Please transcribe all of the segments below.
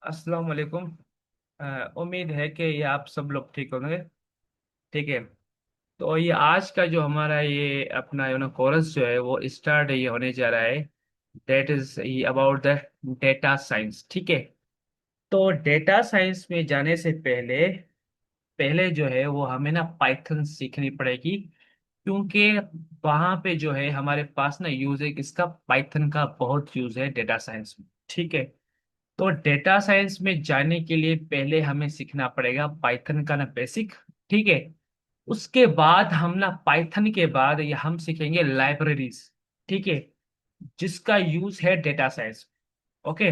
अस्सलाम वालेकुम। उम्मीद है कि ये आप सब लोग ठीक होंगे। ठीक है। तो ये आज का जो हमारा ये अपना कोर्स जो है वो स्टार्ट ये होने जा रहा है। That is about the data science. ठीक है। तो डेटा साइंस में जाने से पहले पहले जो है वो हमें ना पाइथन सीखनी पड़ेगी, क्योंकि वहां पे जो है हमारे पास ना यूज है किसका, पाइथन का बहुत यूज है डेटा साइंस में। ठीक है। तो डेटा साइंस में जाने के लिए पहले हमें सीखना पड़ेगा पाइथन का ना बेसिक। ठीक है। उसके बाद हम ना पाइथन के बाद ये हम सीखेंगे लाइब्रेरीज। ठीक है। जिसका यूज है डेटा साइंस। ओके।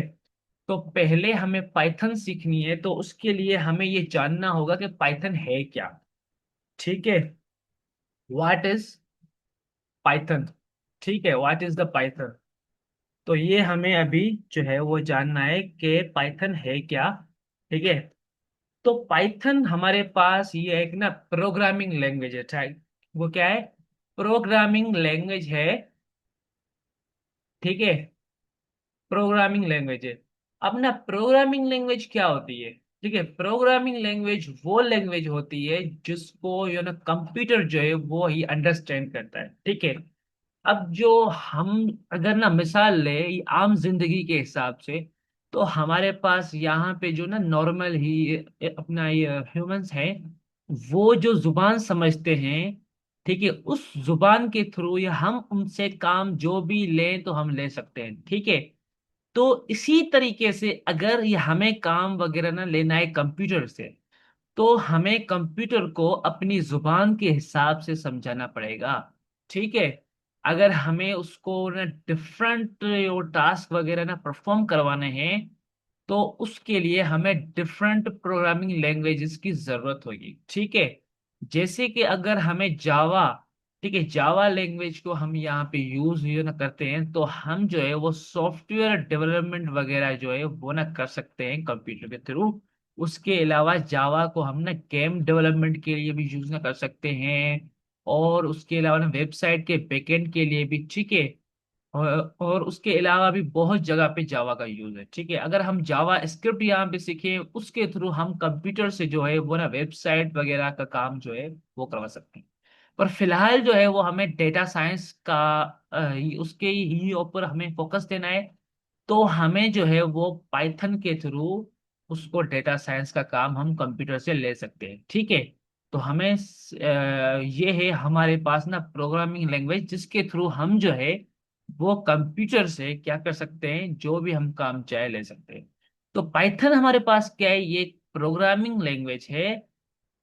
तो पहले हमें पाइथन सीखनी है, तो उसके लिए हमें ये जानना होगा कि पाइथन है क्या। ठीक है। What is Python. ठीक है, व्हाट इज द पाइथन। तो ये हमें अभी जो है वो जानना है कि पाइथन है क्या। ठीक है। तो पाइथन हमारे पास ये एक ना प्रोग्रामिंग लैंग्वेज है। वो क्या है? प्रोग्रामिंग लैंग्वेज है। ठीक है। प्रोग्रामिंग लैंग्वेज है। अब ना प्रोग्रामिंग लैंग्वेज क्या होती है? ठीक है, प्रोग्रामिंग लैंग्वेज वो लैंग्वेज होती है जिसको कंप्यूटर जो है वो ही अंडरस्टैंड करता है। ठीक है। अब जो हम अगर ना मिसाल ले ये आम जिंदगी के हिसाब से, तो हमारे पास यहाँ पे जो ना नॉर्मल ही अपना ये ह्यूमंस हैं, वो जो जुबान समझते हैं। ठीक है, उस जुबान के थ्रू ये हम उनसे काम जो भी लें तो हम ले सकते हैं। ठीक है। तो इसी तरीके से अगर ये हमें काम वगैरह ना लेना है कंप्यूटर से, तो हमें कंप्यूटर को अपनी जुबान के हिसाब से समझाना पड़ेगा। ठीक है। अगर हमें उसको ना डिफरेंट टास्क वगैरह ना परफॉर्म करवाने हैं, तो उसके लिए हमें डिफरेंट प्रोग्रामिंग लैंग्वेजेस की जरूरत होगी। ठीक है। जैसे कि अगर हमें जावा, ठीक है, जावा लैंग्वेज को हम यहाँ पे यूज ना करते हैं, तो हम जो है वो सॉफ्टवेयर डेवलपमेंट वगैरह जो है वो ना कर सकते हैं कंप्यूटर के थ्रू। उसके अलावा जावा को हम ना गेम डेवलपमेंट के लिए भी यूज ना कर सकते हैं, और उसके अलावा ना वेबसाइट के बैकएंड के लिए भी। ठीक है। और उसके अलावा भी बहुत जगह पे जावा का यूज है। ठीक है। अगर हम जावा स्क्रिप्ट यहाँ पे सीखे, उसके थ्रू हम कंप्यूटर से जो है वो ना वेबसाइट वगैरह का काम जो है वो करवा सकते हैं। पर फिलहाल जो है वो हमें डेटा साइंस का उसके ही ऊपर हमें फोकस देना है। तो हमें जो है वो पाइथन के थ्रू उसको डेटा साइंस का काम हम कंप्यूटर से ले सकते हैं। ठीक है। तो हमें ये है हमारे पास ना प्रोग्रामिंग लैंग्वेज जिसके थ्रू हम जो है वो कंप्यूटर से क्या कर सकते हैं, जो भी हम काम चाहे ले सकते हैं। तो पाइथन हमारे पास क्या है, ये प्रोग्रामिंग लैंग्वेज है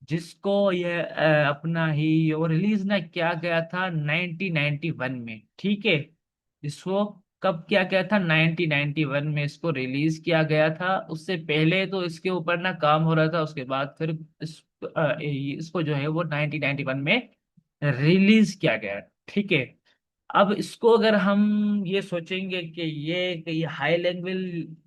जिसको ये अपना ही वो रिलीज ना किया गया था 1991 में। ठीक है। इसको कब किया गया था? 1991 में इसको रिलीज किया गया था। उससे पहले तो इसके ऊपर ना काम हो रहा था, उसके बाद फिर इसको जो है वो 1991 में रिलीज किया गया। ठीक है। अब इसको अगर हम ये सोचेंगे कि ये हाई लेवल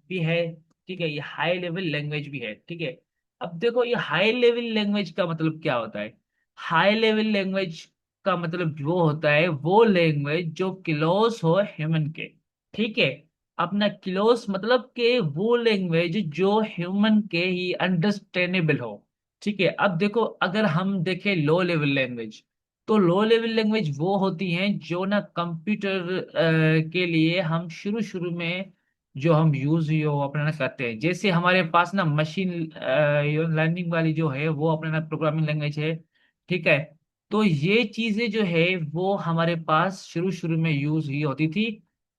भी है। ठीक है, ये हाई लेवल लैंग्वेज भी है। ठीक है। अब देखो ये हाई लेवल लैंग्वेज का मतलब क्या होता है। हाई लेवल लैंग्वेज का मतलब वो होता है वो लैंग्वेज जो क्लोज हो ह्यूमन के। ठीक है। अपना क्लोज मतलब के वो लैंग्वेज जो ह्यूमन के ही अंडरस्टैंडेबल हो। ठीक है। अब देखो अगर हम देखें लो लेवल लैंग्वेज, तो लो लेवल लैंग्वेज वो होती हैं जो ना कंप्यूटर के लिए हम शुरू शुरू में जो हम यूज यो अपना करते हैं। जैसे हमारे पास ना मशीन लर्निंग वाली जो है वो अपना ना प्रोग्रामिंग लैंग्वेज है। ठीक है। तो ये चीजें जो है वो हमारे पास शुरू शुरू में यूज ही होती थी।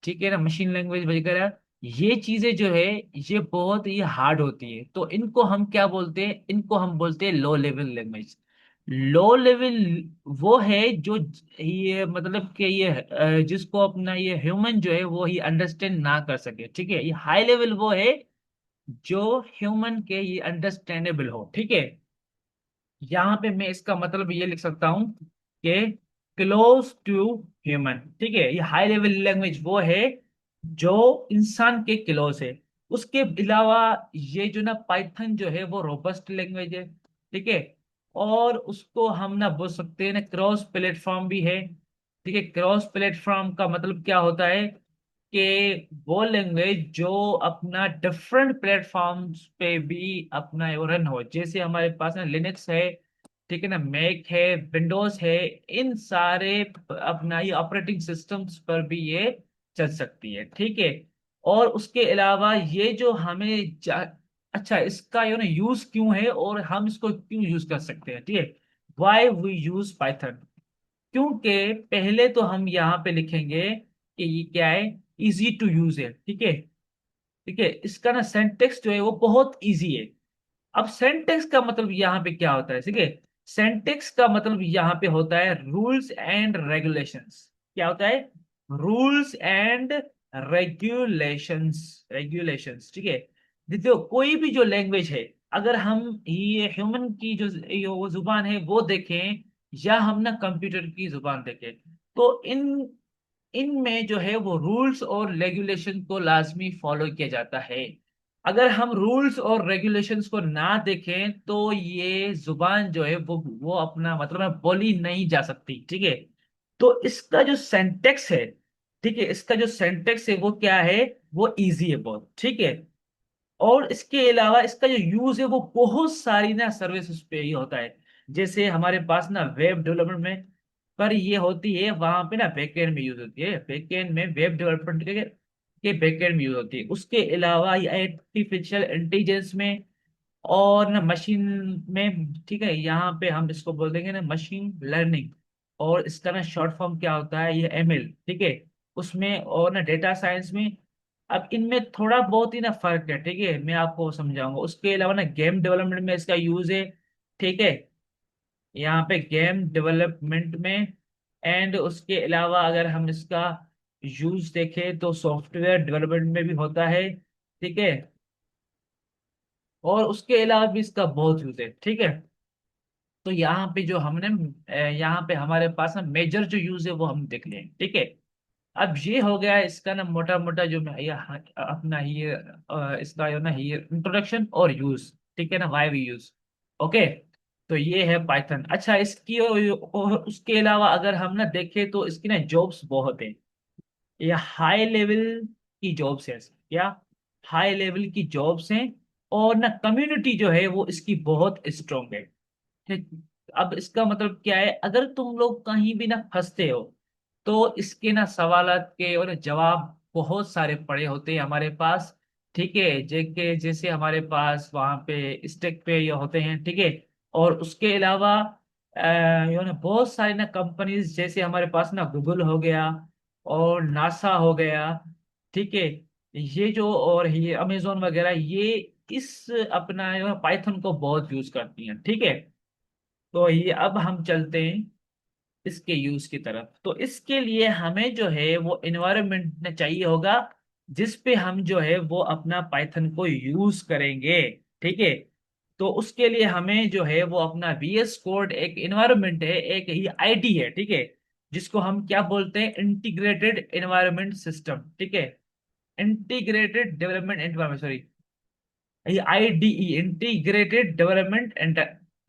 ठीक है ना, मशीन लैंग्वेज वगैरह। ये चीजें जो है ये बहुत ही हार्ड होती है, तो इनको हम क्या बोलते हैं, इनको हम बोलते हैं low level language. Low level वो है जो ये मतलब कि ये जिसको अपना ये ह्यूमन जो है वो ही अंडरस्टैंड ना कर सके। ठीक है। ये हाई लेवल वो है जो ह्यूमन के ये अंडरस्टैंडेबल हो। ठीक है। यहाँ पे मैं इसका मतलब ये लिख सकता हूँ कि क्लोज टू ह्यूमन। ठीक है, ये हाई लेवल लैंग्वेज वो है जो इंसान के क्लोज है। उसके अलावा ये जो ना पाइथन जो है वो रोबस्ट लैंग्वेज है। ठीक है। और उसको हम ना बोल सकते हैं ना क्रॉस प्लेटफॉर्म भी है। ठीक है, क्रॉस प्लेटफॉर्म का मतलब क्या होता है कि वो लैंग्वेज जो अपना डिफरेंट प्लेटफॉर्म्स पे भी अपना रन हो, जैसे हमारे पास ना लिनक्स है, ठीक है ना, मैक है, विंडोज है, इन सारे अपना ये ऑपरेटिंग सिस्टम्स पर भी ये चल सकती है, ठीक है। और उसके अलावा ये जो हमें अच्छा, इसका यूज क्यों है और हम इसको क्यों यूज कर सकते हैं, ठीक है। वाई वी यूज पाइथन, क्योंकि पहले तो हम यहाँ पे लिखेंगे कि ये क्या है, इजी टू यूज है, ठीक है। ठीक है, इसका ना सिंटेक्स जो है वो बहुत इजी है। अब सिंटेक्स का मतलब यहाँ पे क्या होता है, ठीक है। सिंटेक्स का मतलब यहाँ पे होता है रूल्स एंड रेगुलेशंस। क्या होता है? Rules and regulations. रेगुलेशंस, ठीक है। देखो कोई भी जो लैंग्वेज है, अगर हम ये ह्यूमन की जो ये वो जुबान है वो देखें, या हम ना कंप्यूटर की जुबान देखें, तो इनमें जो है वो रूल्स और रेगुलेशन को लाजमी फॉलो किया जाता है। अगर हम रूल्स और रेगुलेशंस को ना देखें तो ये जुबान जो है वो अपना मतलब है बोली नहीं जा सकती, ठीक है। तो इसका जो सेंटेक्स है, ठीक है, इसका जो सेंटेक्स है वो क्या है, वो इजी है बहुत, ठीक है। और इसके अलावा इसका जो यूज है वो बहुत सारी ना सर्विसेज पे ही होता है। जैसे हमारे पास ना वेब डेवलपमेंट में पर ये होती है, वहां पे ना बैकएंड में यूज होती है, बैकएंड में वेब डेवलपमेंट के बैकएंड में यूज होती है। उसके अलावा ये आर्टिफिशियल इंटेलिजेंस में और ना मशीन में, ठीक है, यहाँ पे हम इसको बोल देंगे ना मशीन लर्निंग। और इसका ना शॉर्ट फॉर्म क्या होता है, ये एमएल, ठीक है, उसमें। और ना डेटा साइंस में। अब इनमें थोड़ा बहुत ही ना फर्क है, ठीक है, मैं आपको समझाऊंगा। उसके अलावा ना गेम डेवलपमेंट में इसका यूज है, ठीक है, यहाँ पे गेम डेवलपमेंट में। एंड उसके अलावा अगर हम इसका यूज देखें तो सॉफ्टवेयर डेवलपमेंट में भी होता है, ठीक है। और उसके अलावा भी इसका बहुत यूज है, ठीक है। तो यहाँ पे जो हमने यहाँ पे हमारे पास ना मेजर जो यूज है वो हम देख लें, ठीक है। अब ये हो गया इसका ना मोटा मोटा जो मैं अपना ये इसका जो ना ये इंट्रोडक्शन और यूज, ठीक है ना, वाई वी यूज। ओके, तो ये है पाइथन। अच्छा, इसकी और उसके अलावा अगर हम ना देखें तो इसकी ना जॉब्स बहुत है। ये हाई लेवल की जॉब्स है, क्या हाई लेवल की जॉब्स हैं। और ना कम्युनिटी जो है वो इसकी बहुत स्ट्रांग है, ठीक। अब इसका मतलब क्या है, अगर तुम लोग कहीं भी ना फंसते हो तो इसके ना सवालात के और जवाब बहुत सारे पड़े होते हैं हमारे पास, ठीक है। जैसे हमारे पास वहां पे स्टेक पे ये होते हैं, ठीक है। और उसके अलावा बहुत सारी ना कंपनीज, जैसे हमारे पास ना गूगल हो गया और नासा हो गया, ठीक है, ये जो और ये अमेजोन वगैरह, ये इस अपना पाइथन को बहुत यूज करती हैं, ठीक है। तो ये अब हम चलते हैं इसके यूज की तरफ। तो इसके लिए हमें जो है वो एनवायरनमेंट चाहिए होगा, जिस पे हम जो है वो अपना पाइथन को यूज करेंगे, ठीक है। तो उसके लिए हमें जो है वो अपना VS कोड एक एनवायरनमेंट है, एक ही आईडी है, ठीक है, जिसको हम क्या बोलते हैं, इंटीग्रेटेड एनवायरनमेंट सिस्टम, ठीक है। इंटीग्रेटेड डेवलपमेंट एनवायरनमेंट, सॉरी, ये IDE, इंटीग्रेटेड डेवलपमेंट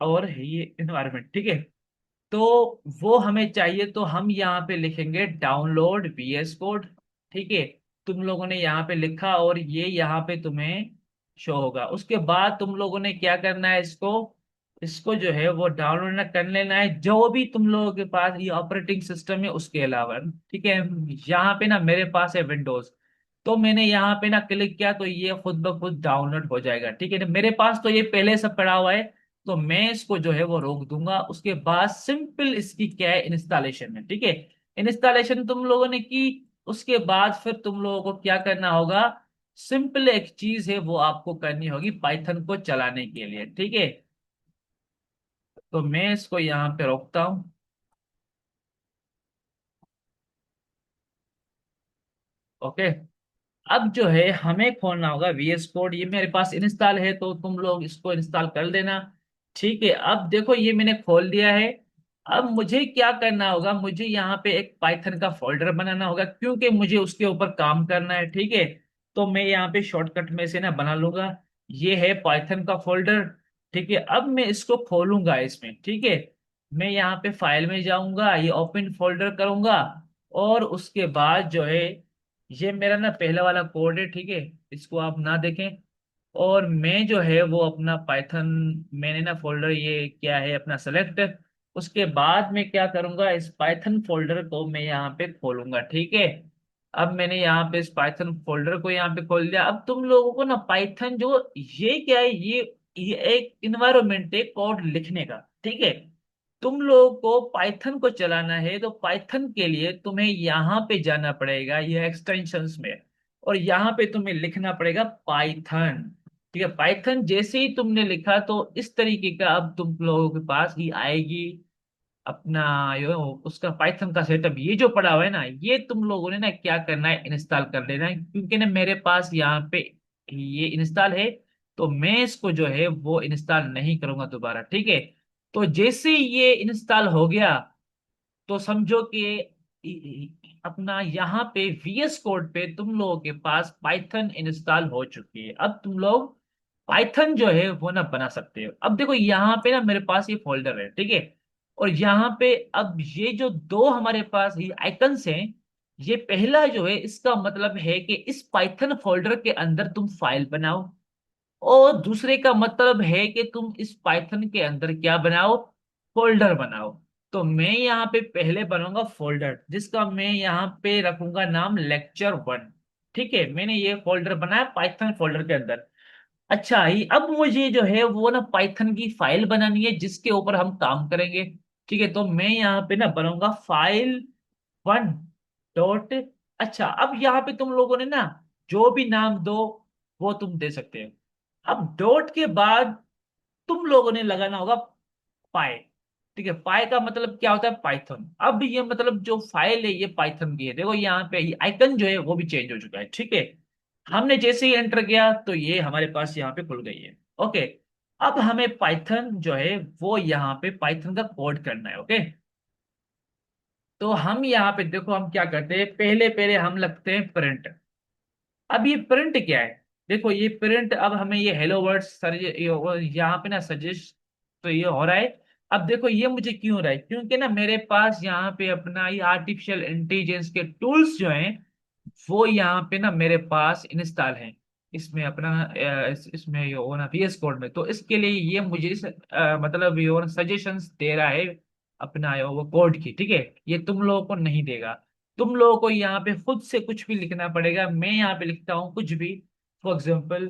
और ये एनवायरनमेंट, ठीक है। तो वो हमें चाहिए, तो हम यहाँ पे लिखेंगे डाउनलोड VS कोड, ठीक है। तुम लोगों ने यहाँ पे लिखा और ये यहाँ पे तुम्हें शो होगा। उसके बाद तुम लोगों ने क्या करना है, इसको इसको जो है वो डाउनलोड ना कर लेना है, जो भी तुम लोगों के पास ये ऑपरेटिंग सिस्टम है उसके अलावा, ठीक है। यहाँ पे ना मेरे पास है विंडोज, तो मैंने यहाँ पे ना क्लिक किया तो ये खुद ब खुद डाउनलोड हो जाएगा, ठीक है। मेरे पास तो ये पहले से पड़ा हुआ है, तो मैं इसको जो है वो रोक दूंगा। उसके बाद सिंपल इसकी क्या है, इंस्टॉलेशन है, ठीक है। इंस्टॉलेशन तुम लोगों ने की, उसके बाद फिर तुम लोगों को क्या करना होगा, सिंपल एक चीज है वो आपको करनी होगी पाइथन को चलाने के लिए, ठीक है। तो मैं इसको यहाँ पे रोकता हूँ। ओके, अब जो है हमें खोलना होगा VS कोड। ये मेरे पास इंस्टॉल है, तो तुम लोग इसको इंस्टॉल कर देना, ठीक है। अब देखो ये मैंने खोल दिया है। अब मुझे क्या करना होगा, मुझे यहाँ पे एक पाइथन का फोल्डर बनाना होगा, क्योंकि मुझे उसके ऊपर काम करना है, ठीक है। तो मैं यहाँ पे शॉर्टकट में से ना बना लूंगा, ये है पाइथन का फोल्डर, ठीक है। अब मैं इसको खोलूंगा इसमें, ठीक है। मैं यहाँ पे फाइल में जाऊंगा, ये ओपन फोल्डर करूंगा। और उसके बाद जो है ये मेरा ना पहला वाला कोड है, ठीक है, इसको आप ना देखें। और मैं जो है वो अपना पाइथन, मैंने ना फोल्डर ये क्या है अपना सेलेक्ट, उसके बाद मैं क्या करूंगा, इस पाइथन फोल्डर को मैं यहाँ पे खोलूंगा, ठीक है। अब मैंने यहाँ पे इस पाइथन फोल्डर को यहाँ पे खोल दिया। अब तुम लोगों को ना पाइथन जो, ये क्या है, ये एक इन्वायरमेंट है कोड लिखने का, ठीक है। तुम लोगों को पाइथन को चलाना है तो पाइथन के लिए तुम्हें यहाँ पे जाना पड़ेगा, ये एक्सटेंशंस में, और यहाँ पे तुम्हें लिखना पड़ेगा पाइथन, ठीक है। पाइथन जैसे ही तुमने लिखा तो इस तरीके का अब तुम लोगों के पास ही आएगी अपना यो उसका पाइथन का सेटअप। ये जो पड़ा हुआ है ना, ये तुम लोगों ने ना क्या करना है, इंस्टॉल कर लेना है, क्योंकि ना मेरे पास यहाँ पे ये इंस्टॉल है, तो मैं इसको जो है वो इंस्टॉल नहीं करूंगा दोबारा, ठीक है। तो जैसे ही ये इंस्टॉल हो गया, तो समझो कि अपना यहाँ पे VS कोड पे तुम लोगों के पास पाइथन इंस्टॉल हो चुकी है। अब तुम लोग पाइथन जो है वो ना बना सकते हो। अब देखो यहाँ पे ना मेरे पास ये फोल्डर है, ठीक है। और यहाँ पे अब ये जो दो हमारे पास ये आइकन्स हैं, ये पहला जो है इसका मतलब है कि इस पाइथन फोल्डर के अंदर तुम फाइल बनाओ, और दूसरे का मतलब है कि तुम इस पाइथन के अंदर क्या बनाओ, फोल्डर बनाओ। तो मैं यहाँ पे पहले बनाऊंगा फोल्डर, जिसका मैं यहाँ पे रखूंगा नाम लेक्चर 1, ठीक है। मैंने ये फोल्डर बनाया पाइथन फोल्डर के अंदर। अच्छा ही अब मुझे जो है वो ना पाइथन की फाइल बनानी है जिसके ऊपर हम काम करेंगे, ठीक है। तो मैं यहाँ पे ना बनाऊंगा file1 अच्छा, अब यहाँ पे तुम लोगों ने ना जो भी नाम दो वो तुम दे सकते हो। अब डॉट के बाद तुम लोगों ने लगाना होगा पाई, ठीक है। पाई का मतलब क्या होता है, पाइथन। अब ये मतलब जो फाइल है ये पाइथन की है, देखो यहाँ पे आइकन जो है वो भी चेंज हो चुका है, ठीक है। हमने जैसे ही एंटर किया तो ये हमारे पास यहाँ पे खुल गई है, ओके। अब हमें पाइथन जो है वो यहाँ पे पाइथन का कोड करना है, ओके। तो हम यहाँ पे देखो हम क्या करते हैं, पहले पहले हम लगते हैं प्रिंट। अब ये प्रिंट क्या है, देखो ये प्रिंट, अब हमें ये हेलो वर्ड सर यहाँ पे ना सजेस्ट, तो ये हो रहा है। अब देखो ये मुझे क्यों हो रहा है, क्योंकि ना मेरे पास यहाँ पे अपना ये आर्टिफिशियल इंटेलिजेंस के टूल्स जो हैं वो यहाँ पे ना मेरे पास इंस्टॉल हैं, इसमें अपना इसमें ये वो ना VS कोड में। तो इसके लिए ये मुझे मतलब ये सजेशंस दे रहा है अपना ये वो कोड की, ठीक है। ये तुम लोगों को नहीं देगा, तुम लोगों को यहाँ पे खुद से कुछ भी लिखना पड़ेगा। मैं यहाँ पे लिखता हूँ कुछ भी, for example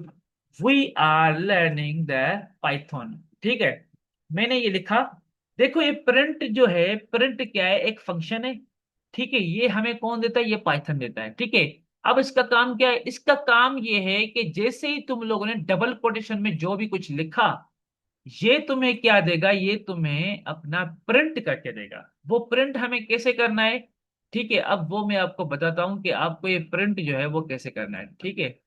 we are learning the Python, ठीक है। मैंने ये लिखा। देखो ये प्रिंट जो है, प्रिंट क्या है, एक फंक्शन है, ठीक है। ये हमें कौन देता है, ये पाइथन देता है, ठीक है। अब इसका काम क्या है, इसका काम ये है कि जैसे ही तुम लोगों ने डबल कोटेशन में जो भी कुछ लिखा, ये तुम्हें क्या देगा, ये तुम्हें अपना प्रिंट करके देगा। वो प्रिंट हमें कैसे करना है, ठीक है। अब वो मैं आपको बताता हूँ कि आपको ये प्रिंट जो है वो कैसे करना है, ठीक है।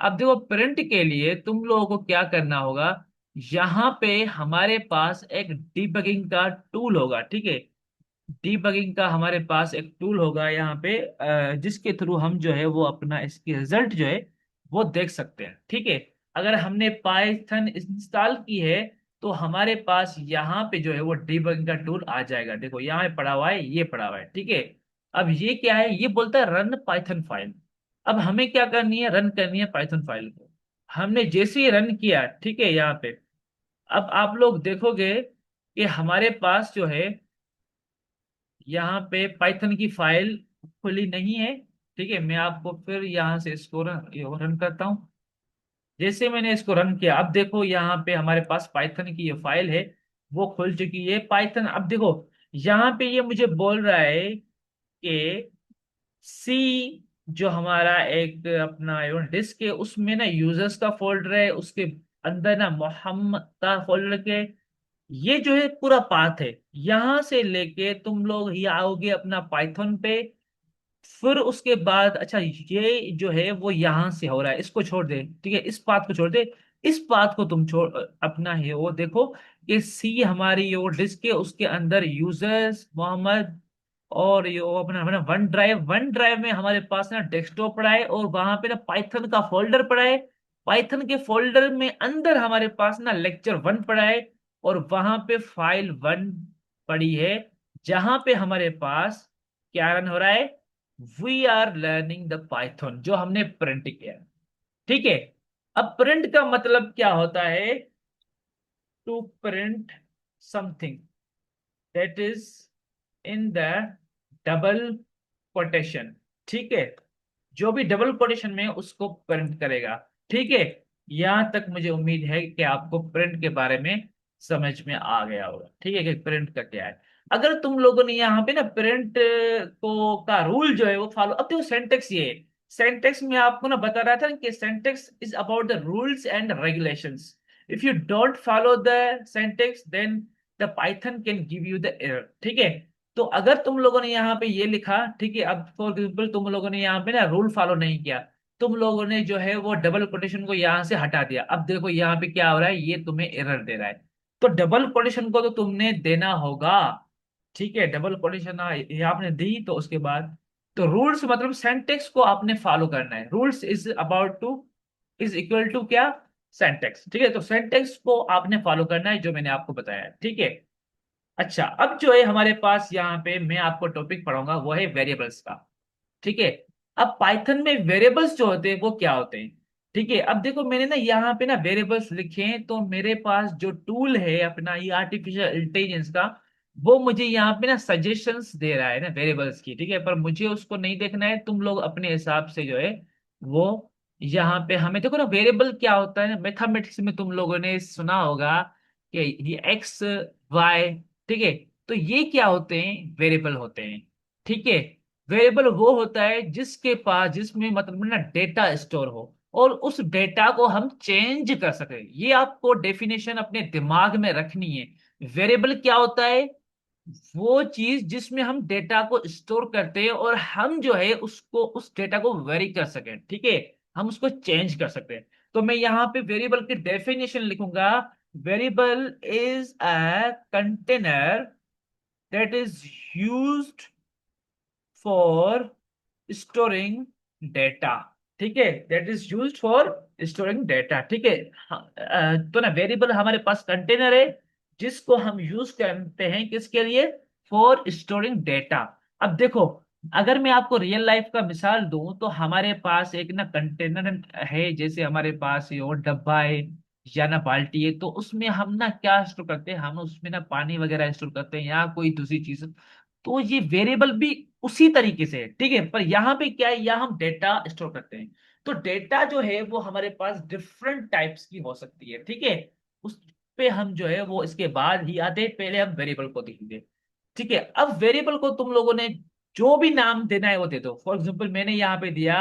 अब देखो प्रिंट के लिए तुम लोगों को क्या करना होगा, यहाँ पे हमारे पास एक डिबगिंग का टूल होगा, ठीक है। डीबगिंग का हमारे पास एक टूल होगा यहाँ पे, जिसके थ्रू हम जो है वो अपना इसकी रिजल्ट जो है वो देख सकते हैं, ठीक है। अगर हमने पाइथन इंस्टॉल की है तो हमारे पास यहाँ पे जो है वो डीबगिंग का टूल आ जाएगा। देखो यहाँ पे पड़ा हुआ है, ये पड़ा हुआ है, ठीक है। अब ये क्या है, ये बोलता है रन पाइथन फाइल। अब हमें क्या करनी है, रन करनी है पाइथन फाइल को। हमने जैसे ही रन किया, ठीक है, यहाँ पे अब आप लोग देखोगे कि हमारे पास जो है यहाँ पे पाइथन की फाइल खुली नहीं है, ठीक है। मैं आपको फिर यहाँ से इसको रन करता हूँ। जैसे मैंने इसको रन किया, अब देखो यहाँ पे हमारे पास पाइथन की ये फाइल है वो खुल चुकी है पाइथन। अब देखो यहाँ पे ये मुझे बोल रहा है कि सी जो हमारा एक अपना डिस्क है उसमें ना यूजर्स का फोल्डर है, उसके अंदर ना मोहम्मद का फोल्डर के, ये जो है पूरा पाथ है। यहां से लेके तुम लोग ही आओगे अपना पाइथन पे, फिर उसके बाद अच्छा ये जो है वो यहां से हो रहा है, इसको छोड़ दे, ठीक है, इस पाथ को छोड़ दे। इस पाथ को तुम छोड़ अपना है वो देखो कि सी हमारी ये वो डिस्क है, उसके अंदर यूजर्स मोहम्मद, और ये वो अपना अपना वन ड्राइव में हमारे पास ना डेस्कटॉप पड़ा है, और वहां पे ना पाइथन का फोल्डर पड़ा है। पाइथन के फोल्डर में अंदर हमारे पास ना लेक्चर 1 पड़ा है, और वहां पे फाइल 1 पड़ी है, जहां पे हमारे पास क्या रन हो रहा है, we are learning the Python, जो हमने प्रिंट किया। ठीक है। अब प्रिंट का मतलब क्या होता है? To print something that is in the double quotation. ठीक है। जो भी डबल कोटेशन में है, उसको प्रिंट करेगा। ठीक है। यहां तक मुझे उम्मीद है कि आपको प्रिंट के बारे में समझ में आ गया होगा। ठीक है कि प्रिंट का क्या है। अगर तुम लोगों ने यहाँ पे ना प्रिंट को का रूल जो है वो फॉलो, अब देखो सेंटेक्स ये है। सेंटेक्स में आपको ना बता रहा था कि syntax is about the rules and regulations. If you don't follow the syntax then the Python can give you the error. ठीक है। तो अगर तुम लोगों ने यहाँ पे ये लिखा, ठीक है, अब फॉर एग्जाम्पल तुम लोगों ने यहाँ पे ना रूल फॉलो नहीं किया, तुम लोगों ने जो है वो डबल कोटेशन को यहाँ से हटा दिया। अब देखो यहाँ पे क्या हो रहा है, ये तुम्हें एरर दे रहा है। तो डबल कोटेशन को तो तुमने देना होगा। ठीक है। डबल कोटेशन ये आपने दी, तो उसके बाद तो रूल्स मतलब सेंटेक्स को आपने फॉलो करना है। Rules is about to is equal to क्या? सेंटेक्स। ठीक है। तो सेंटेक्स को आपने फॉलो करना है, जो मैंने आपको बताया है। ठीक है। अच्छा, अब जो है हमारे पास यहाँ पे मैं आपको टॉपिक पढ़ाऊंगा, वो है वेरिएबल्स का। ठीक है। अब पाइथन में वेरिएबल्स जो होते हैं वो क्या होते हैं? ठीक है। अब देखो मैंने ना यहाँ पे ना वेरिएबल्स लिखे हैं, तो मेरे पास जो टूल है अपना ये आर्टिफिशियल इंटेलिजेंस का, वो मुझे यहाँ पे ना सजेशंस दे रहा है ना वेरिएबल्स की। ठीक है। पर मुझे उसको नहीं देखना है, तुम लोग अपने हिसाब से जो है वो यहाँ पे हमें देखो ना वेरिएबल क्या होता है। मैथमेटिक्स में तुम लोगों ने सुना होगा कि ये एक्स वाई। ठीक है। तो ये क्या होते हैं? वेरिएबल होते हैं। ठीक है। वेरिएबल वो होता है जिसके पास जिसमें मतलब ना डेटा स्टोर हो, और उस डेटा को हम चेंज कर सके। ये आपको डेफिनेशन अपने दिमाग में रखनी है। वेरिएबल क्या होता है? वो चीज जिसमें हम डेटा को स्टोर करते हैं और हम जो है उसको उस डेटा को वेरी कर सकें। ठीक है। हम उसको चेंज कर सकते हैं। तो मैं यहाँ पे वेरिएबल की डेफिनेशन लिखूंगा। Variable is a container that is used for storing data. ठीक है। That is used for storing data. ठीक है। हाँ, तो ना वेरिएबल हमारे पास कंटेनर है जिसको हम यूज करते हैं किसके लिए? For storing data. अब देखो, अगर मैं आपको रियल लाइफ का मिसाल दूं, तो हमारे पास एक ना कंटेनर है, जैसे हमारे पास ये और डब्बा है या ना बाल्टी है, तो उसमें हम ना क्या स्टोर करते हैं? हम उसमें ना पानी वगैरह स्टोर करते हैं या कोई दूसरी चीज। तो ये वेरिएबल भी उसी तरीके से है। ठीक है। पर यहाँ पे क्या है, यहाँ हम डेटा स्टोर करते हैं। तो डेटा जो है वो हमारे पास डिफरेंट टाइप्स की हो सकती है। ठीक है। उस पे हम जो है वो इसके बाद ही आते हैं, पहले हम वेरिएबल को देखेंगे। ठीक है। अब वेरिएबल को तुम लोगों ने जो भी नाम देना है वो दे दो। फॉर एग्जाम्पल मैंने यहाँ पे दिया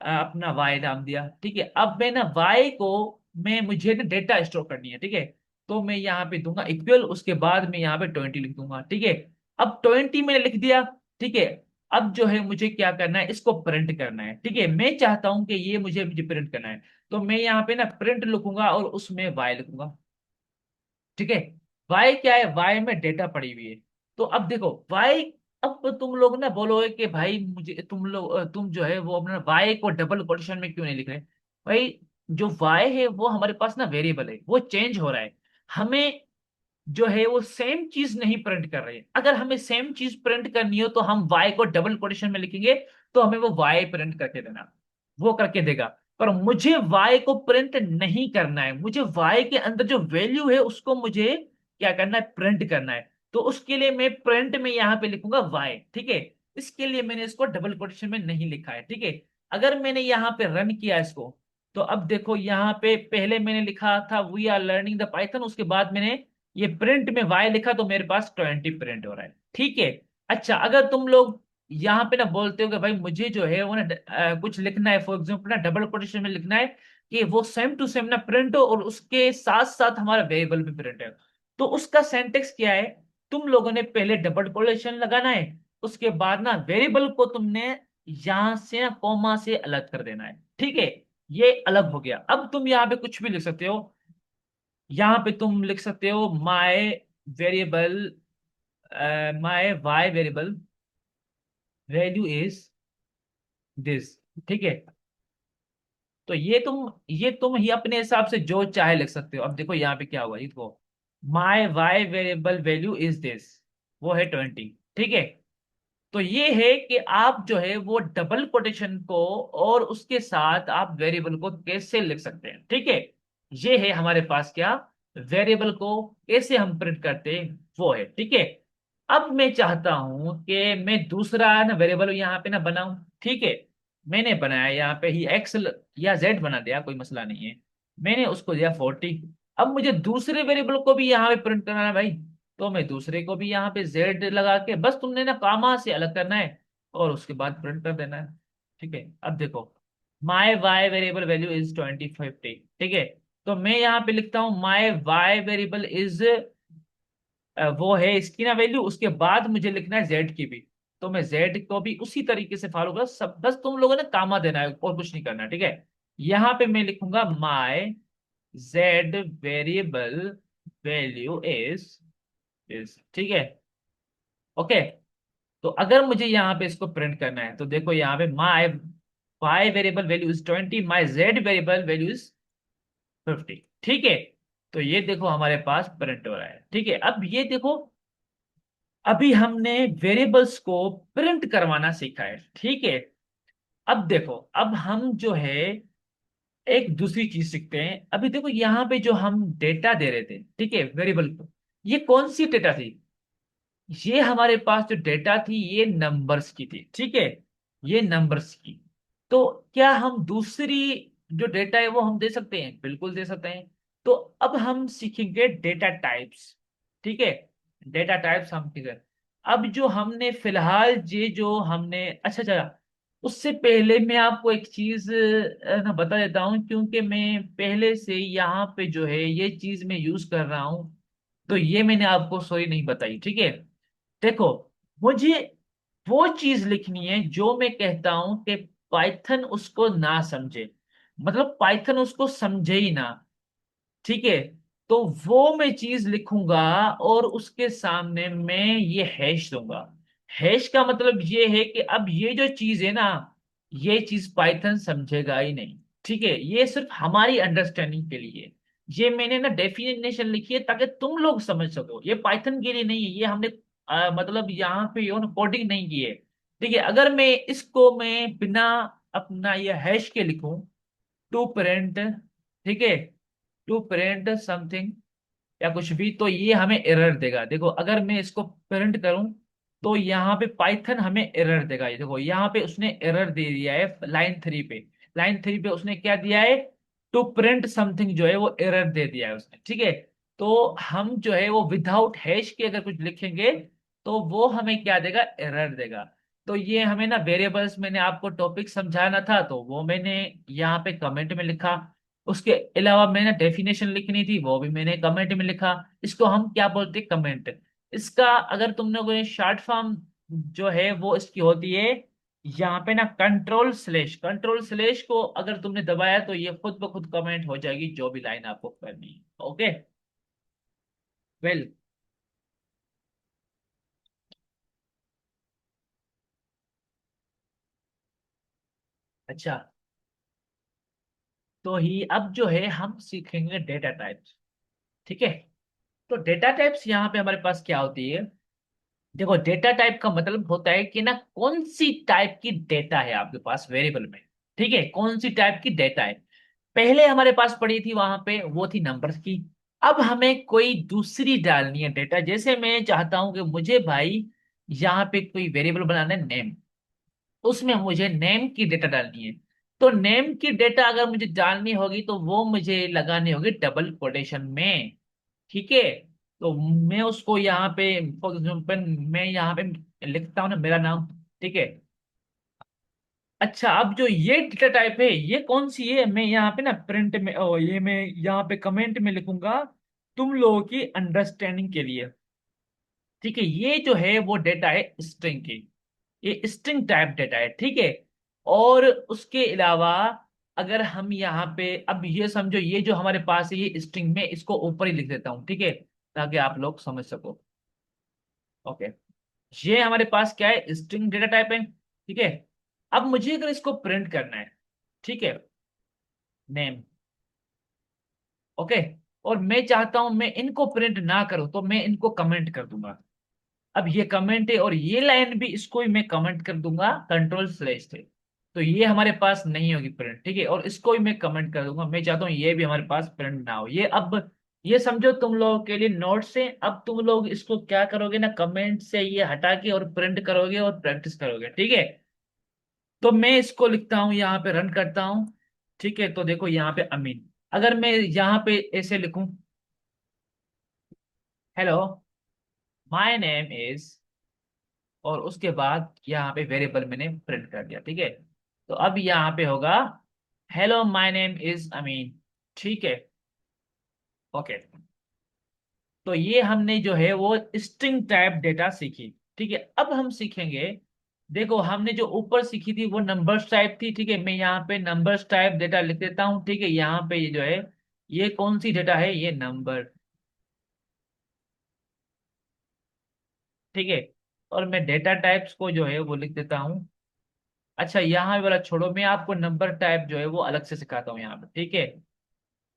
अपना वाई नाम दिया। ठीक है। अब मैं ना वाई को मैं मुझे ना डेटा स्टोर करनी है। ठीक है। तो मैं यहाँ पे दूंगा इक्वल, उसके बाद मैं यहाँ पे 20 लिख दूंगा। ठीक है। अब 20 मैंने लिख दिया। ठीक है। अब जो है मुझे क्या करना है, इसको प्रिंट करना है। ठीक है। मैं चाहता हूं कि ये मुझे मुझे प्रिंट करना है, तो मैं यहाँ पे ना प्रिंट लिखूंगा और उसमें वाई लिखूंगा। ठीक है। वाई क्या है? वाई में डेटा पड़ी हुई है। तो अब देखो वाई, अब तुम लोग ना बोलोगे कि भाई मुझे तुम लोग तुम जो है वो अपना वाई को डबल कोटेशन में क्यों नहीं लिख रहे? भाई, जो वाई है वो हमारे पास ना वेरिएबल है, वो चेंज हो रहा है। हमें जो है वो सेम चीज नहीं प्रिंट कर रही है। अगर हमें सेम चीज प्रिंट करनी हो तो हम वाई को डबल कोटेशन में लिखेंगे, तो हमें वो वाई प्रिंट करके देना, वो करके देगा। पर मुझे वाई को प्रिंट नहीं करना है, मुझे वाई के अंदर जो वैल्यू है उसको मुझे क्या करना है? प्रिंट करना है। तो उसके लिए मैं प्रिंट में यहाँ पे लिखूंगा वाई। ठीक है। इसके लिए मैंने इसको डबल कोटेशन में नहीं लिखा है। ठीक है। अगर मैंने यहाँ पे रन किया इसको, तो अब देखो यहाँ पे पहले मैंने लिखा था we are learning the Python, उसके बाद मैंने ये प्रिंट में वाई लिखा, तो मेरे पास 20 प्रिंट हो रहा है। ठीक है। अच्छा, अगर तुम लोग यहाँ पे ना बोलते हो कि भाई मुझे जो है वो ना कुछ लिखना है, फॉर एग्जाम्पल ना डबल कोटेशन में लिखना है कि वो सेम टू सेम ना प्रिंट हो और उसके साथ साथ हमारा वेरिएबल भी प्रिंट है, तो उसका सेंटेक्स क्या है? तुम लोगों ने पहले डबल कोटेशन लगाना है, उसके बाद ना वेरिएबल को तुमने यहां से ना कॉमा से अलग कर देना है। ठीक है। ये अलग हो गया। अब तुम यहाँ पे कुछ भी लिख सकते हो। यहाँ पे तुम लिख सकते हो my variable, my y variable value is this. ठीक है। तो ये तुम ही अपने हिसाब से जो चाहे लिख सकते हो। अब देखो यहाँ पे क्या हुआ, देखो my y variable value is this, वो है 20। ठीक है। तो ये है कि आप जो है वो डबल कोटेशन को और उसके साथ आप वेरिएबल को कैसे लिख सकते हैं, ठीक है। ये है हमारे पास क्या, वेरिएबल को कैसे हम प्रिंट करते हैं वो है, ठीक है। अब मैं चाहता हूं कि मैं दूसरा ना वेरिएबल यहाँ पे ना बनाऊं, ठीक है। मैंने बनाया यहाँ पे ही एक्स या जेड बना दिया, कोई मसला नहीं है। मैंने उसको दिया 40। अब मुझे दूसरे वेरिएबल को भी यहाँ पे प्रिंट करना है भाई, तो मैं दूसरे को भी यहाँ पे जेड लगा के बस तुमने ना कामा से अलग करना है और उसके बाद प्रिंट कर देना है, ठीक है। अब देखो, माई वाई वेरिएबल वैल्यू इज 2050, ठीक है। तो मैं यहाँ पे लिखता हूँ माई वाई वेरिएबल इज, वो है इसकी ना वैल्यू, उसके बाद मुझे लिखना है जेड की भी। तो मैं जेड को भी उसी तरीके से फॉलो कर सब, बस तुम लोगों ने कामा देना है और कुछ नहीं करना, ठीक है। यहाँ पे मैं लिखूंगा माई जेड वेरिएबल वैल्यू इज ठीक है, ओके। तो अगर मुझे यहाँ पे इसको प्रिंट करना है तो देखो यहाँ पे my Y variable value is 20, my Z variable value is 50, ठीक है। तो ये देखो हमारे पास प्रिंट हो रहा है, ठीक है। अब ये देखो, अभी हमने वेरिएबल्स को प्रिंट करवाना सीखा है, ठीक है। अब देखो, अब हम जो है एक दूसरी चीज सीखते हैं। अभी देखो यहाँ पे जो हम डेटा दे रहे थे, ठीक है, वेरिएबल को, ये कौन सी डेटा थी, ये हमारे पास जो डेटा थी ये नंबर्स की थी, ठीक है, ये नंबर्स की। तो क्या हम दूसरी जो डेटा है वो हम दे सकते हैं, बिल्कुल दे सकते हैं। तो अब हम सीखेंगे डेटा टाइप्स, ठीक है। डेटा टाइप्स हम सीखेंगे। अब जो हमने फिलहाल ये जो हमने, अच्छा अच्छा, उससे पहले मैं आपको एक चीज ना बता देता हूँ, क्योंकि मैं पहले से यहाँ पे जो है ये चीज मैं यूज कर रहा हूँ, तो ये मैंने आपको सॉरी नहीं बताई, ठीक है। देखो, मुझे वो चीज लिखनी है जो मैं कहता हूं कि पाइथन उसको ना समझे, मतलब पाइथन उसको समझे ही ना, ठीक है। तो वो मैं चीज लिखूंगा और उसके सामने मैं ये हैश दूंगा। हैश का मतलब ये है कि अब ये जो चीज है ना, ये चीज पाइथन समझेगा ही नहीं, ठीक है। ये सिर्फ हमारी अंडरस्टैंडिंग के लिए, ये मैंने ना डेफिनेशन लिखी है ताकि तुम लोग समझ सको, ये पाइथन के लिए नहीं है। ये हमने मतलब यहाँ पे कोडिंग नहीं की है, ठीक है। अगर मैं इसको मैं बिना अपना ये हैश के लिखूं, टू प्रिंट, ठीक है, टू प्रिंट समथिंग या कुछ भी, तो ये हमें एरर देगा। देखो अगर मैं इसको प्रिंट करूं तो यहाँ पे पाइथन हमें एरर देगा। ये देखो यहाँ पे उसने एरर दे दिया है लाइन 3 पे, लाइन 3 पे उसने क्या दिया है, टू प्रिंट समथिंग जो है वो एरर दे दिया है उसने, ठीक है। तो हम जो है वो विदाउट हैश के अगर कुछ लिखेंगे तो वो हमें क्या देगा, एरर देगा। तो ये हमें ना वेरिएबल्स, मैंने आपको टॉपिक समझाना था तो वो मैंने यहाँ पे कमेंट में लिखा। उसके अलावा मैंने डेफिनेशन लिखनी थी, वो भी मैंने कमेंट में लिखा। इसको हम क्या बोलते हैं, कमेंट। इसका अगर तुमने कोई शॉर्ट फॉर्म जो है वो इसकी होती है यहाँ पे ना कंट्रोल स्लैश को अगर तुमने दबाया तो ये खुद ब खुद कमेंट हो जाएगी जो भी लाइन आपको करनी है, ओके। वेल, अच्छा, तो ही अब जो है हम सीखेंगे डेटा टाइप्स, ठीक है। तो डेटा टाइप्स यहाँ पे हमारे पास क्या होती है, देखो डेटा टाइप का मतलब होता है कि ना कौन सी टाइप की डेटा है आपके पास वेरिएबल में, ठीक है, कौन सी टाइप की डेटा है। पहले हमारे पास पड़ी थी वहां पे वो थी नंबर्स की। अब हमें कोई दूसरी डालनी है डेटा, जैसे मैं चाहता हूं कि मुझे भाई यहाँ पे कोई वेरिएबल बनाना है नेम, उसमें मुझे नेम की डेटा डालनी है। तो नेम की डेटा अगर मुझे डालनी होगी तो वो मुझे लगानी होगी डबल कोटेशन में, ठीक है। तो मैं उसको यहाँ पे फॉर एग्जाम्पल मैं यहाँ पे लिखता हूँ ना मेरा नाम, ठीक है। अच्छा, अब जो ये डेटा टाइप है ये कौन सी है, मैं यहाँ पे ना प्रिंट में ये मैं यहाँ पे कमेंट में लिखूंगा तुम लोगों की अंडरस्टैंडिंग के लिए, ठीक है। ये जो है वो डेटा है स्ट्रिंग की, ये स्ट्रिंग टाइप डेटा है, ठीक है। और उसके अलावा अगर हम यहाँ पे अब ये समझो, ये जो हमारे पास है ये स्ट्रिंग में, इसको ऊपर ही लिख देता हूँ, ठीक है, ताकि आप लोग समझ सको, ओके। ये हमारे पास क्या है, स्ट्रिंग डेटा टाइप है, ठीक है। अब मुझे अगर इसको प्रिंट करना है, ठीक है, नेम, ओके, और मैं चाहता हूं मैं इनको प्रिंट ना करूं तो मैं इनको कमेंट कर दूंगा, अब ये कमेंट है और ये लाइन भी, इसको भी मैं कमेंट कर दूंगा कंट्रोल /। तो ये हमारे पास नहीं होगी प्रिंट, ठीक है। और इसको भी मैं कमेंट कर दूंगा, मैं चाहता हूँ ये भी हमारे पास प्रिंट ना हो। ये अब ये समझो तुम लोगों के लिए नोट्स है। अब तुम लोग इसको क्या करोगे ना, कमेंट से ये हटा के और प्रिंट करोगे और प्रैक्टिस करोगे, ठीक है। तो मैं इसको लिखता हूँ, यहाँ पे रन करता हूँ, ठीक है। तो देखो यहाँ पे अमीन, अगर मैं यहाँ पे ऐसे लिखूं, हेलो माय नेम इज, और उसके बाद यहाँ पे वेरिएबल मैंने प्रिंट कर दिया, ठीक है। तो अब यहाँ पे होगा हेलो माय नेम इज अमीन, ठीक है। ओके, तो ये हमने जो है वो स्ट्रिंग टाइप डेटा सीखी, ठीक है। अब हम सीखेंगे, देखो हमने जो ऊपर सीखी थी वो नंबर्स टाइप थी, ठीक है। मैं यहाँ पे नंबर्स टाइप डेटा लिख देता हूँ, ठीक है। यहाँ पे ये जो है, ये कौन सी डेटा है, ये नंबर, ठीक है। और मैं डेटा टाइप्स को जो है वो लिख देता हूँ। अच्छा, यहाँ वाला छोड़ो, मैं आपको नंबर टाइप जो है वो अलग से सिखाता हूँ यहाँ पे, ठीक है।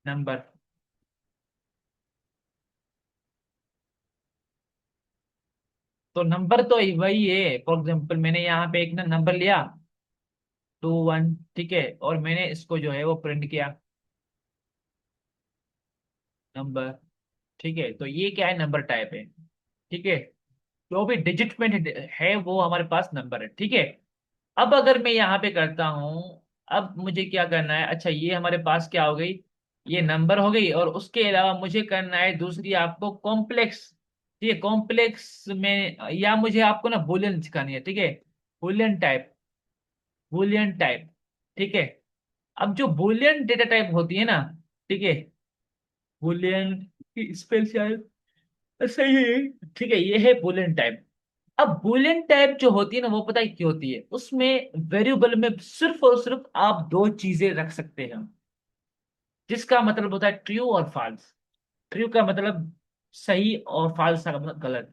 नंबर, तो नंबर तो वही है। फॉर एग्जाम्पल मैंने यहाँ पे एक ना नंबर लिया 21, ठीक है। और मैंने इसको जो है वो प्रिंट किया, नंबर, ठीक है। तो ये क्या है, नंबर टाइप है, ठीक है। जो भी डिजिट में है वो हमारे पास नंबर है, ठीक है। अब अगर मैं यहाँ पे करता हूँ, अब मुझे क्या करना है, अच्छा ये हमारे पास क्या हो गई, ये नंबर हो गई। और उसके अलावा मुझे करना है दूसरी आपको कॉम्प्लेक्स, ठीक है। कॉम्प्लेक्स में या मुझे आपको ना बुलियन सिखानी है, ठीक है। बुलियन टाइप, बुलियन टाइप, ठीक है। अब जो बुलियन डेटा टाइप होती है ना, ठीक है, बुलियन की स्पेल शायद सही है, ठीक है। ये है बुलियन टाइप। अब बुलियन टाइप जो होती है ना, वो पता है क्या होती है, उसमें वेरिएबल में सिर्फ और सिर्फ आप दो चीजें रख सकते हैं, जिसका मतलब होता है ट्रू और फॉल्स। ट्रू का मतलब सही और फॉल्स का मतलब गलत।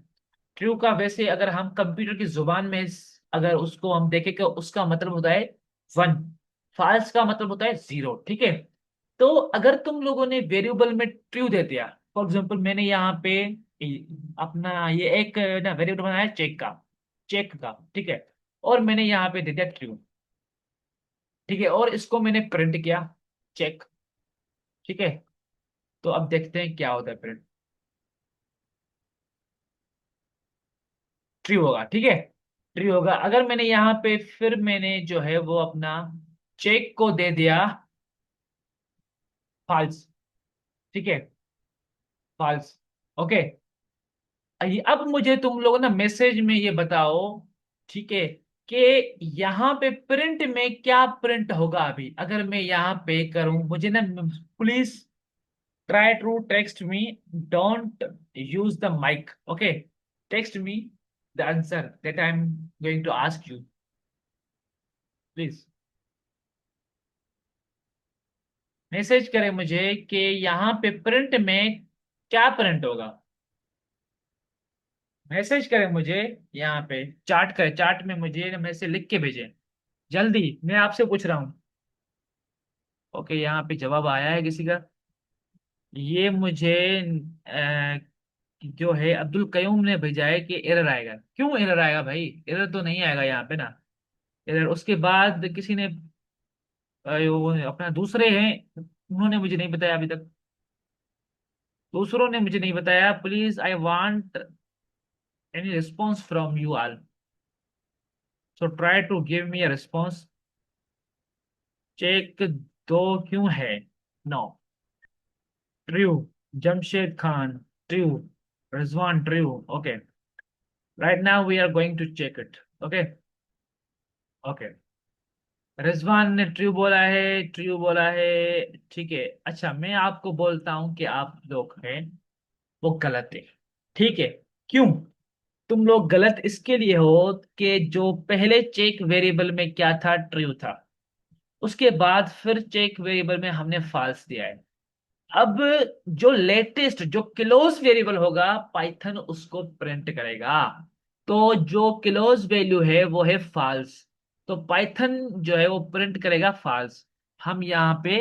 ट्रू का वैसे अगर हम कंप्यूटर की जुबान में अगर उसको हम देखें कि उसका मतलब होता है 1, फॉल्स का मतलब होता है 0, ठीक है। तो अगर तुम लोगों ने वेरिएबल में ट्रू दे दिया, फॉर एग्जांपल मैंने यहाँ पे अपना ये एक ना वेरिएबल बनाया चेक का, चेक का, ठीक है। और मैंने यहाँ पे दे दिया ट्रू, ठीक है। और इसको मैंने प्रिंट किया, चेक, ठीक है। तो अब देखते हैं क्या होता है प्रिंट। ट्रू होगा, ठीक है, ट्रू होगा। अगर मैंने यहाँ पे फिर मैंने जो है वो अपना चेक को दे दिया फॉल्स, ठीक है, फॉल्स, ओके। अब मुझे तुम लोग ना मैसेज में ये बताओ, ठीक है, कि यहाँ पे प्रिंट में क्या प्रिंट होगा। अभी अगर मैं यहाँ पे करूं, मुझे ना please try to text me, don't use the mic, okay. Text me the answer that I am going to ask you, please message करें मुझे कि यहाँ पे प्रिंट में क्या प्रिंट होगा। मैसेज करें मुझे, यहाँ पे चार्ट करें, चार्ट में मुझे मैसेज लिख के भेजें जल्दी, मैं आपसे पूछ रहा हूँ। ओके, यहाँ पे जवाब आया है किसी का। ये मुझे जो है अब्दुल कयूम ने भेजा है कि एरर आएगा। क्यों एरर आएगा भाई, एरर तो नहीं आएगा यहाँ पे ना, एरर। उसके बाद किसी ने वो अपना दूसरे हैं, उन्होंने मुझे नहीं बताया अभी तक, दूसरों ने मुझे नहीं बताया। Please I want any response from you all, so try to give me a response. Check दो क्यों है, no, true, Jamshed Khan true, Rizwan true, okay. Right now we are going to check it, okay, okay. Rizwan ने true बोला है, true बोला है, ठीक है। अच्छा, मैं आपको बोलता हूं कि आप लोग हैं वो गलत है, ठीक है। क्यों तुम लोग गलत इसके लिए हो कि जो पहले चेक वेरिएबल में क्या था, ट्रू था। उसके बाद फिर चेक वेरिएबल में हमने फॉल्स दिया है। अब जो लेटेस्ट जो क्लोज वेरिएबल होगा, पाइथन उसको प्रिंट करेगा। तो जो क्लोज वैल्यू है वो है फॉल्स, तो पाइथन जो है वो प्रिंट करेगा फॉल्स। हम यहाँ पे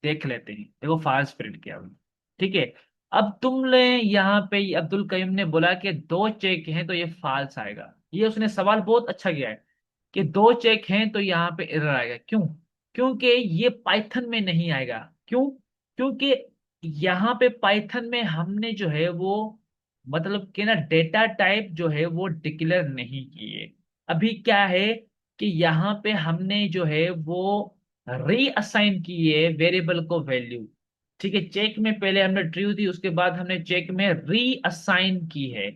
देख लेते हैं, देखो फॉल्स प्रिंट किया हुआ है, ठीक है। अब तुमने यहाँ पे अब्दुल कयूम ने बोला कि दो चेक हैं तो ये फॉल्स आएगा। ये उसने सवाल बहुत अच्छा किया है कि दो चेक हैं तो यहाँ पे एरर आएगा। क्यों? क्योंकि ये पाइथन में नहीं आएगा। क्यों? क्योंकि यहाँ पे पाइथन में हमने जो है वो मतलब कि ना डेटा टाइप जो है वो डिक्लेयर नहीं किए। अभी क्या है कि यहाँ पे हमने जो है वो रीअसाइन किए वेरिएबल को वैल्यू। ठीक है, चेक में पहले हमने ट्रू दी, उसके बाद हमने चेक में रीअसाइन की है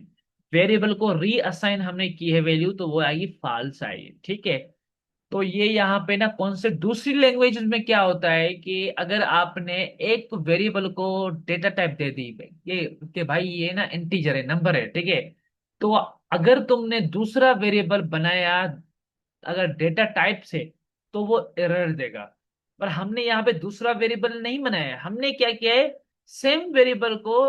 वेरिएबल को, रीअसाइन हमने की है वैल्यू, तो वो आएगी फॉल्स आएगी। ठीक है, तो ये यहाँ पे ना कौन से दूसरी लैंग्वेज में क्या होता है कि अगर आपने एक वेरिएबल को डेटा टाइप दे दी ये कि भाई ये ना इंटीजर है, नंबर है, ठीक है, तो अगर तुमने दूसरा वेरिएबल बनाया अगर डेटा टाइप से तो वो एरर देगा। पर हमने यहाँ पे दूसरा वेरिएबल नहीं बनाया है, हमने क्या किया है सेम वेरिएबल को